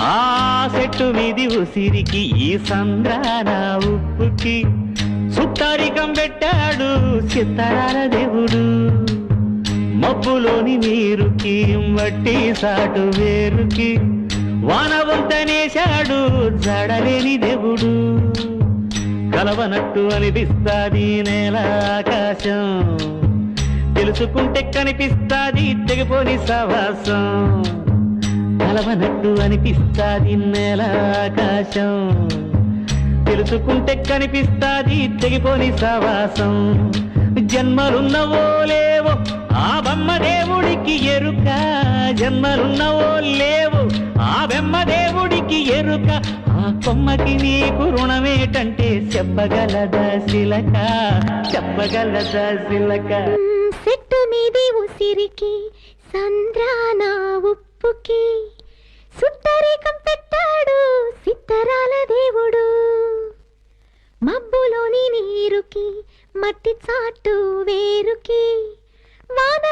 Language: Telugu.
ఆ చెట్టు మీది ఉసిరికి ఈ సంద్రాన ఉప్పుకి సుట్టరికం పెట్టాడు చిత్తరాల దేవుడు. మబ్బులోని నీరుకి మట్టి సాటు వేరుకి వానవంతనేశాడు జడలేని దేవుడు. కలవనట్టు అనిపిస్తాది నేల ఆకాశం, తెలుసుకుంటే కనిపిస్తాది తెగిపోని సవాసం. కలవనట్టు అనిపిస్తాది నేల ఆకాశం, తెలుసుకుంటే కనిపిస్తాది తెగిపోని సవాసం. జన్మలున్నవో లేవో ఆ బొమ్మదేవుడికి ఎరుక, జన్మలున్నవో లేవో ఆ బొమ్మదేవుడికి ఎరుక. ఆ కొమ్మకి నీకు రుణమేటంటే చెప్పగలదా శిలక, చెప్పగలదా శిలక. చెట్టు మీది ఉసిరికి సంద్రాన ఉప్పుకి సుట్టరికం పెట్టాడు సిత్తరాల దేవుడు. మబ్బులోని నీరుకి మట్టి చాటు వేరుకి వాన